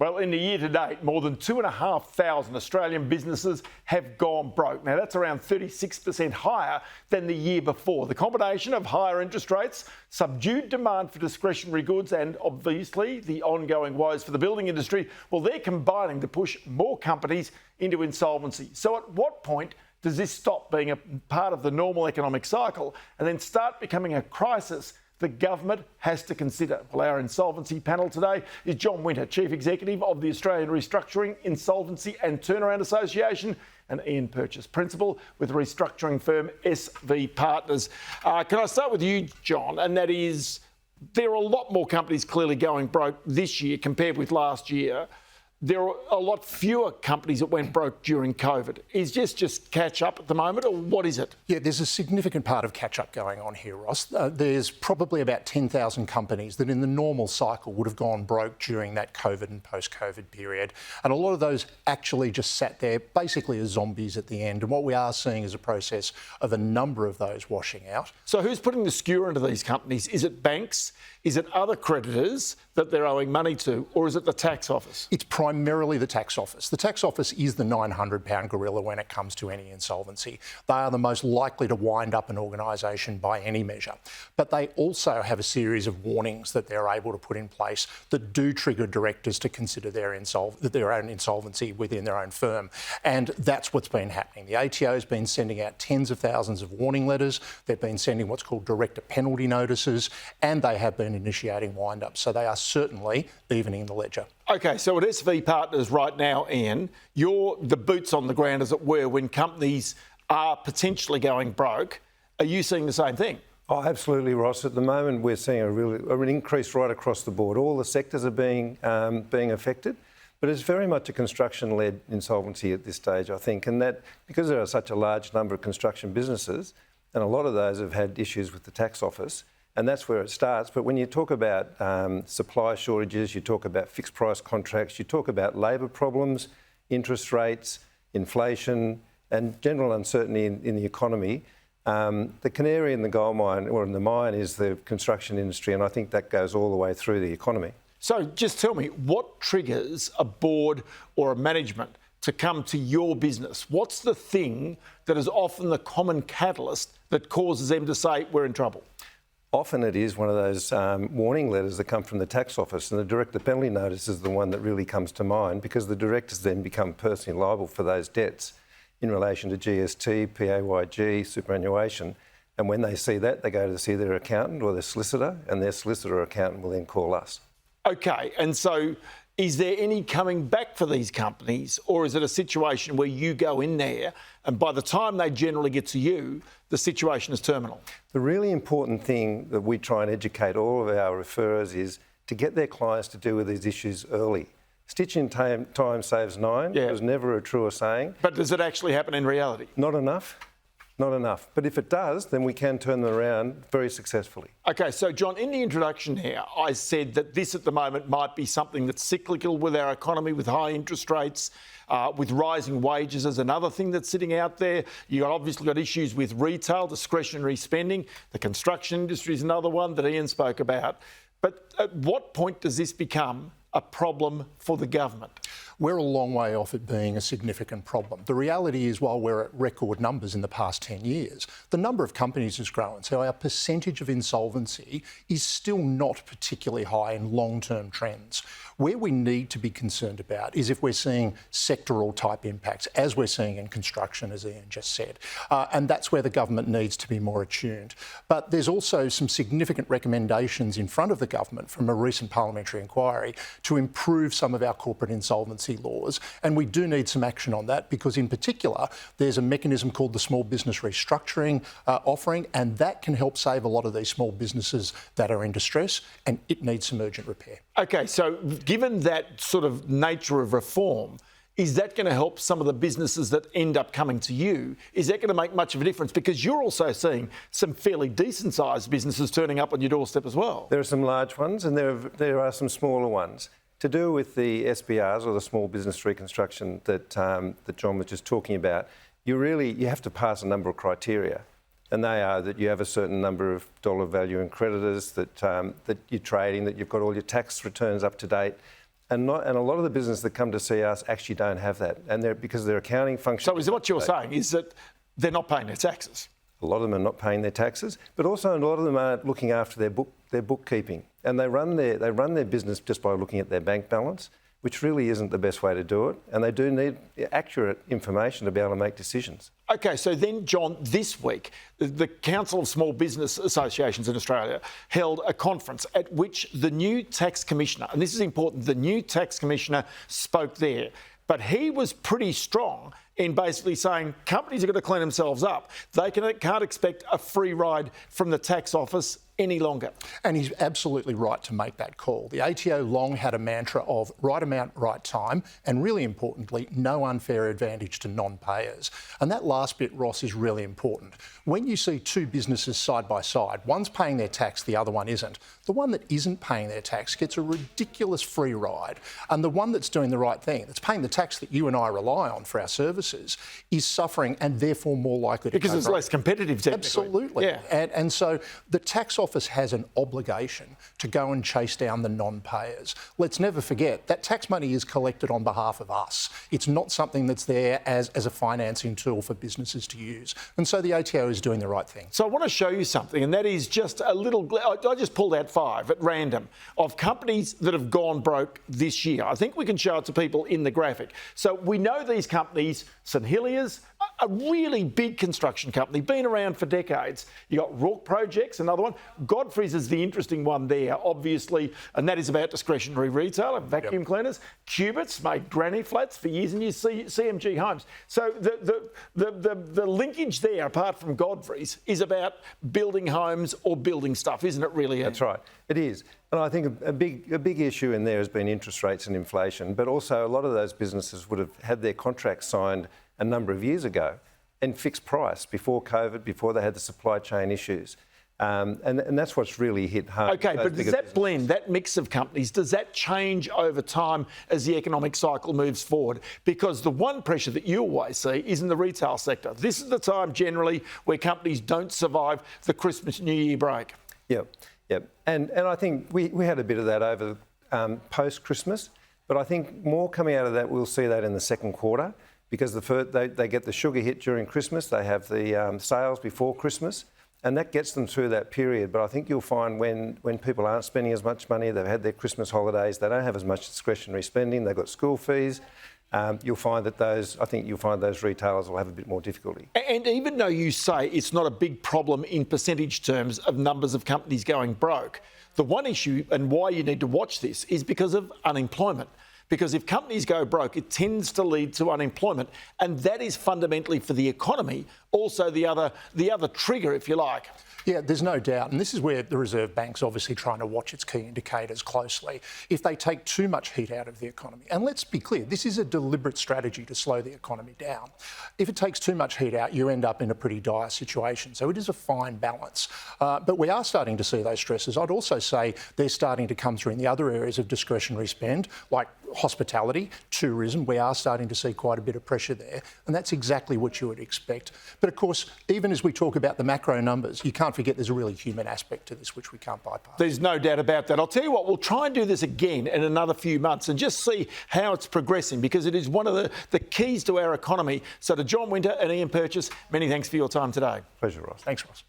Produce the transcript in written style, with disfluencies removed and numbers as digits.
Well, in the year to date, more than 2,500 Australian businesses have gone broke. Now, that's around 36% higher than the year before. The combination of higher interest rates, subdued demand for discretionary goods, and obviously the ongoing woes for the building industry, well, they're combining to push more companies into insolvency. So at what point does this stop being a part of the normal economic cycle and then start becoming a crisis the government has to consider? Well, our insolvency panel today is John Winter, Chief Executive of the Australian Restructuring, Insolvency and Turnaround Association, and Ian Purchase, Principal with restructuring firm SV Partners. Can I start with you, John? And that is, there are a lot more companies clearly going broke this year compared with last year. There are a lot fewer companies that went broke during COVID. Is this just catch up at the moment, or what is it? Yeah, there's a significant part of catch up going on here, Ross. There's probably about 10,000 companies that in the normal cycle would have gone broke during that COVID and post-COVID period. And a lot of those actually just sat there basically as zombies at the end. And what we are seeing is a process of a number of those washing out. So who's putting the skewer into these companies? Is it banks? Is it other creditors that they're owing money to, or is it the tax office? It's primarily the tax office. The tax office is the 900-pound gorilla when it comes to any insolvency. They are the most likely to wind up an organisation by any measure. But they also have a series of warnings that they're able to put in place that do trigger directors to consider their own insolvency within their own firm. And that's what's been happening. The ATO has been sending out tens of thousands of warning letters. They've been sending what's called director penalty notices, and they have been initiating wind-ups. So they are certainly evening the ledger. OK, so at SV Partners right now, Ian, you're the boots on the ground, as it were, when companies are potentially going broke. Are you seeing the same thing? Oh, absolutely, Ross. At the moment, we're seeing an increase right across the board. All the sectors are being affected, but it's very much a construction-led insolvency at this stage, I think, and that because there are such a large number of construction businesses, and a lot of those have had issues with the tax office, and that's where it starts. But when you talk about supply shortages, you talk about fixed price contracts, you talk about labour problems, interest rates, inflation, and general uncertainty in the economy, the canary in the gold mine, or in the mine, is the construction industry, and I think that goes all the way through the economy. So just tell me, what triggers a board or a management to come to your business? What's the thing that is often the common catalyst that causes them to say, we're in trouble? Often it is one of those warning letters that come from the tax office, and the director penalty notice is the one that really comes to mind, because the directors then become personally liable for those debts in relation to GST, PAYG, superannuation. And when they see that, they go to see their accountant or their solicitor, and their solicitor or accountant will then call us. OK, and so is there any coming back for these companies, or is it a situation where you go in there and by the time they generally get to you, the situation is terminal? The really important thing that we try and educate all of our referrers is to get their clients to deal with these issues early. Stitch in time saves nine. Yeah. It was never a truer saying. But does it actually happen in reality? Not enough. Not enough. But if it does, then we can turn them around very successfully. OK, so John, in the introduction here, I said that this at the moment might be something that's cyclical with our economy, with high interest rates, with rising wages as another thing that's sitting out there. You've obviously got issues with retail, discretionary spending. The construction industry is another one that Ian spoke about. But at what point does this become a problem for the government? We're a long way off it being a significant problem. The reality is, while we're at record numbers in the past 10 years, the number of companies has grown. So our percentage of insolvency is still not particularly high in long-term trends. Where we need to be concerned about is if we're seeing sectoral type impacts, as we're seeing in construction, as Ian just said. And that's where the government needs to be more attuned. But there's also some significant recommendations in front of the government from a recent parliamentary inquiry to improve some of our corporate insolvency laws, and we do need some action on that, because in particular there's a mechanism called the Small Business Restructuring offering, and that can help save a lot of these small businesses that are in distress, and it needs some urgent repair. OK, so given that sort of nature of reform, is that going to help some of the businesses that end up coming to you? Is that going to make much of a difference? Because you're also seeing some fairly decent-sized businesses turning up on your doorstep as well. There are some large ones, and there are some smaller ones. To do with the SBRs, or the small business reconstruction that John was just talking about, you have to pass a number of criteria, and they are that you have a certain number of dollar value in creditors, that you're trading, that you've got all your tax returns up to date, And a lot of the businesses that come to see us actually don't have that, and because their accounting function. So is what you're saying is that they're not paying their taxes? A lot of them are not paying their taxes, but also a lot of them aren't looking after their bookkeeping, and they run their business just by looking at their bank balance, which really isn't the best way to do it. And they do need accurate information to be able to make decisions. OK, so then, John, this week, the Council of Small Business Associations in Australia held a conference at which the new tax commissioner, and this is important, the new tax commissioner spoke there, but he was pretty strong in basically saying companies are going to clean themselves up. They can't expect a free ride from the tax office any longer. And he's absolutely right to make that call. The ATO long had a mantra of right amount, right time, and really importantly, no unfair advantage to non-payers. And that last bit, Ross, is really important. When you see two businesses side by side, one's paying their tax, the other one isn't, the one that isn't paying their tax gets a ridiculous free ride. And the one that's doing the right thing, that's paying the tax that you and I rely on for our services, is suffering and therefore more likely to because it's less competitive, technically. Absolutely. Yeah. And so the tax office has an obligation to go and chase down the non-payers. Let's never forget that tax money is collected on behalf of us. It's not something that's there as a financing tool for businesses to use. And so the ATO is doing the right thing. So I want to show you something, and that is just a little... I just pulled out 5 at random of companies that have gone broke this year. I think we can show it to people in the graphic. So we know these companies, St Hilliers, a really big construction company, been around for decades. You got Rourke Projects, another one. Godfrey's is the interesting one there, obviously, and that is about discretionary retail and vacuum cleaners. Cubits made granny flats for years and years, CMG Homes. So the linkage there, apart from Godfrey's, is about building homes or building stuff, isn't it really? That's right, it is. And I think a big issue in there has been interest rates and inflation, but also a lot of those businesses would have had their contracts signed a number of years ago and fixed price before COVID, before they had the supply chain issues. And that's what's really hit home. OK, but does that blend, that mix of companies, does that change over time as the economic cycle moves forward? Because the one pressure that you always see is in the retail sector. This is the time generally where companies don't survive the Christmas New Year break. Yep. And I think we had a bit of that over post-Christmas, but I think more coming out of that, we'll see that in the second quarter, because they get the sugar hit during Christmas, they have the sales before Christmas, and that gets them through that period. But I think you'll find when people aren't spending as much money, they've had their Christmas holidays, they don't have as much discretionary spending, they've got school fees, you'll find that those retailers will have a bit more difficulty. And even though you say it's not a big problem in percentage terms of numbers of companies going broke, the one issue and why you need to watch this is because of unemployment. Because if companies go broke, it tends to lead to unemployment, and that is fundamentally for the economy also the other trigger, if you like. Yeah, there's no doubt. And this is where the Reserve Bank's obviously trying to watch its key indicators closely. If they take too much heat out of the economy, and let's be clear, this is a deliberate strategy to slow the economy down. If it takes too much heat out, you end up in a pretty dire situation. So it is a fine balance. But we are starting to see those stresses. I'd also say they're starting to come through in the other areas of discretionary spend, like hospitality, tourism. We are starting to see quite a bit of pressure there, and that's exactly what you would expect. But of course, even as we talk about the macro numbers, you can't forget there's a really human aspect to this which we can't bypass. There's no doubt about that. I'll tell you what, we'll try and do this again in another few months and just see how it's progressing, because it is one of the keys to our economy. So to John Winter and Ian Purchase, many thanks for your time today. Pleasure, Ross. Thanks, Ross.